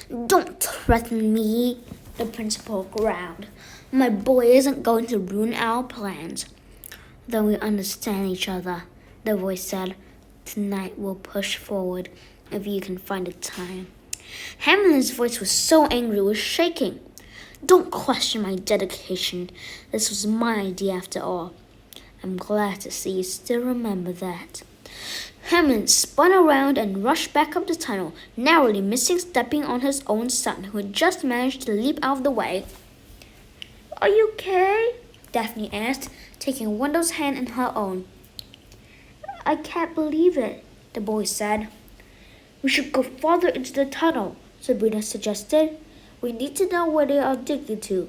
Don't threaten me, the principal growled. My boy isn't going to ruin our plans. Then we understand each other, the voice said. Tonight we'll push forward if you can find the time. Hamlin's voice was so angry it was shaking. Don't question my dedication. This was my idea after all. I'm glad to see you still remember that. Hamlin spun around and rushed back up the tunnel, narrowly missing stepping on his own son, who had just managed to leap out of the way. Are you okay? Daphne asked, taking Wendell's hand in her own. I can't believe it, the boy said. We should go farther into the tunnel, Sabrina suggested. We need to know where they are digging to.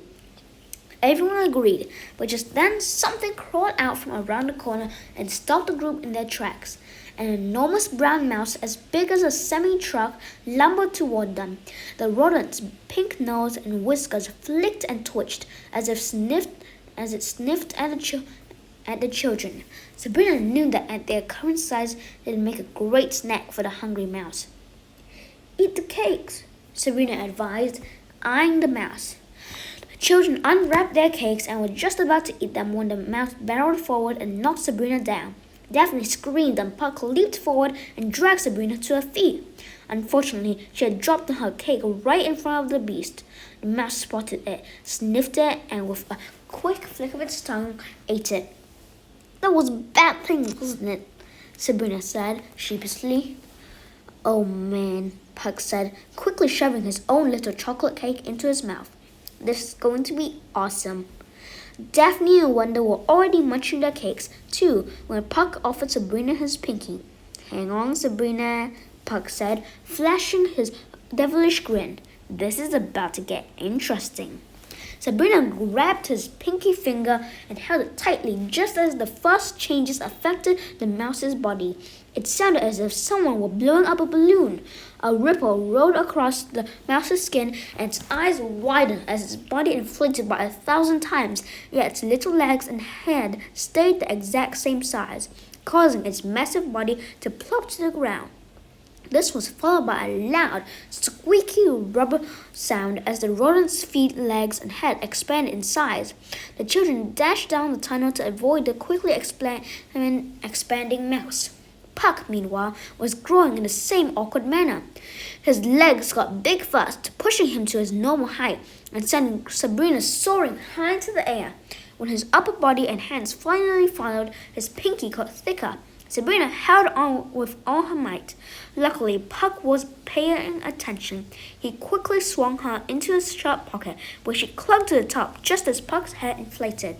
Everyone agreed, but just then something crawled out from around the corner and stopped the group in their tracks. An enormous brown mouse as big as a semi-truck lumbered toward them. The rodent's pink nose and whiskers flicked and twitched as it sniffed at the children. Sabrina knew that at their current size they'd make a great snack for the hungry mouse. Eat the cakes, Sabrina advised, eyeing the mouse. The children unwrapped their cakes and were just about to eat them when the mouse barreled forward and knocked Sabrina down. Daphne screamed and Puck leaped forward and dragged Sabrina to her feet. Unfortunately, she had dropped her cake right in front of the beast. The mouse spotted it, sniffed it, and with a quick flick of its tongue, ate it. That was a bad thing, wasn't it? Sabrina said sheepishly. Oh man, Puck said, quickly shoving his own little chocolate cake into his mouth. This is going to be awesome. Daphne and Wendell were already munching their cakes, too, when Puck offered Sabrina his pinky. Hang on, Sabrina, Puck said, flashing his devilish grin. This is about to get interesting. Sabrina grabbed his pinky finger and held it tightly just as the first changes affected the mouse's body. It sounded as if someone were blowing up a balloon. A ripple rolled across the mouse's skin and its eyes widened as its body inflated by 1,000 times, yet its little legs and head stayed the exact same size, causing its massive body to plop to the ground. This was followed by a loud, squeaky rubber sound as the rodent's feet, legs, and head expanded in size. The children dashed down the tunnel to avoid the quickly expanding mouse. Puck, meanwhile, was growing in the same awkward manner. His legs got big fast, pushing him to his normal height and sending Sabrina soaring high into the air. When his upper body and hands finally followed, his pinky got thicker. Sabrina held on with all her might. Luckily, Puck was paying attention. He quickly swung her into his sharp pocket, where she clung to the top just as Puck's head inflated.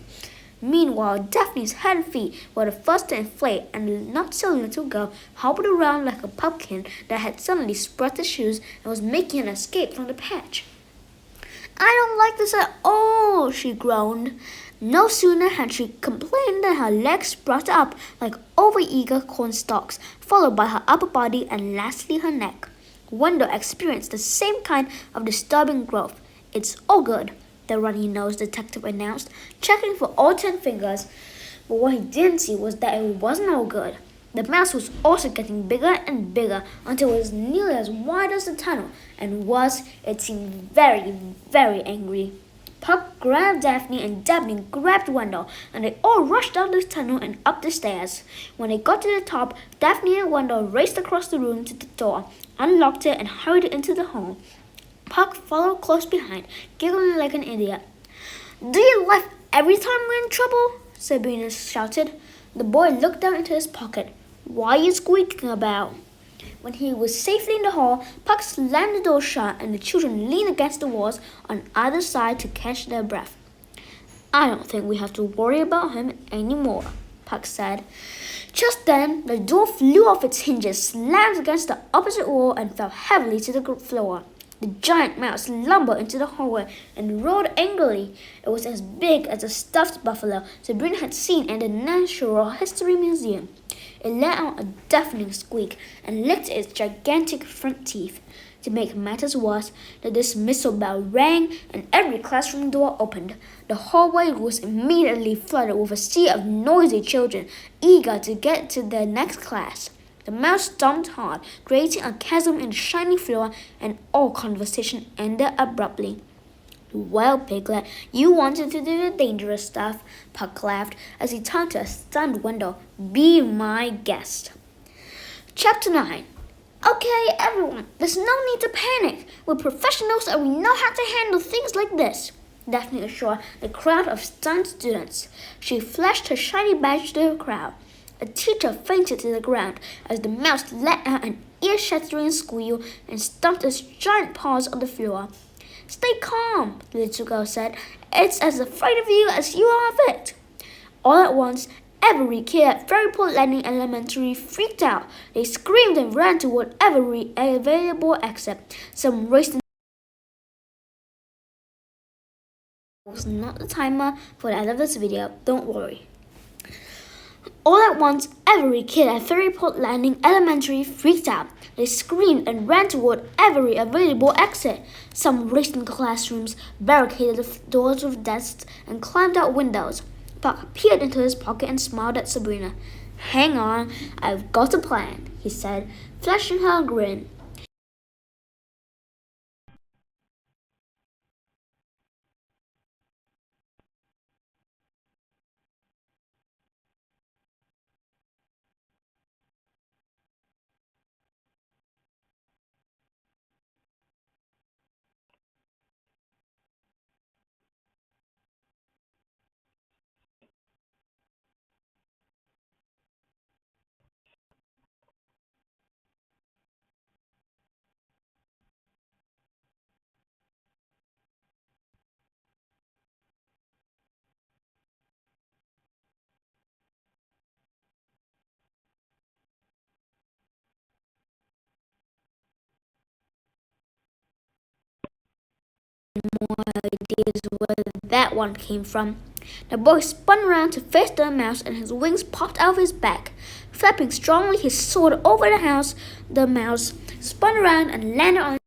Meanwhile, Daphne's head and feet were the first to inflate, and the not-so-little girl hobbled around like a pumpkin that had suddenly spread its shoes and was making an escape from the patch. I don't like this at all, she groaned. No sooner had she complained than her legs sprouted up like over-eager cornstalks, followed by her upper body and lastly her neck. Wendell experienced the same kind of disturbing growth. It's all good, the runny-nosed detective announced, checking for all 10 fingers. But what he didn't see was that it wasn't all good. The mouse was also getting bigger and bigger until it was nearly as wide as the tunnel, and it seemed very, very angry. Puck grabbed Daphne and Daphne grabbed Wendell, and they all rushed down the tunnel and up the stairs. When they got to the top, Daphne and Wendell raced across the room to the door, unlocked it, and hurried into the hall. Puck followed close behind, giggling like an idiot. Do you laugh every time we're in trouble? Sabrina shouted. The boy looked down into his pocket. What are you squeaking about? When he was safely in the hall, Puck slammed the door shut and the children leaned against the walls on either side to catch their breath. I don't think we have to worry about him anymore, Puck said. Just then, the door flew off its hinges, slammed against the opposite wall, and fell heavily to the floor. The giant mouse lumbered into the hallway and roared angrily. It was as big as a stuffed buffalo Sabrina had seen in the Natural History Museum. It let out a deafening squeak and licked its gigantic front teeth. To make matters worse, the dismissal bell rang and every classroom door opened. The hallway was immediately flooded with a sea of noisy children, eager to get to their next class. The mouse stomped hard, creating a chasm in the shiny floor, and all conversation ended abruptly. Well, Piglet, you wanted to do the dangerous stuff, Puck laughed as he turned to a stunned window. Be my guest. Chapter 9. Okay, everyone, there's no need to panic. We're professionals and we know how to handle things like this, Daphne assured the crowd of stunned students. She flashed her shiny badge to the crowd. A teacher fainted to the ground as the mouse let out an ear-shattering squeal and stomped its giant paws on the floor. Stay calm, the little girl said. It's as afraid of you as you are of it. All at once, every kid at Fairyport Landing Elementary freaked out. They screamed and ran toward every available exit. Some raced in. Was not the timer for the end of this video, don't worry. All at once, every kid at Fairyport Landing Elementary freaked out. They screamed and ran toward every available exit. Some raced into classrooms, barricaded the doors with desks, and climbed out windows. Puck peered into his pocket and smiled at Sabrina. Hang on, I've got a plan, he said, flashing her a grin. Ideas where that one came from. The boy spun around to face the mouse and his wings popped out of his back. Flapping strongly, he soared over the house. The mouse spun around and landed on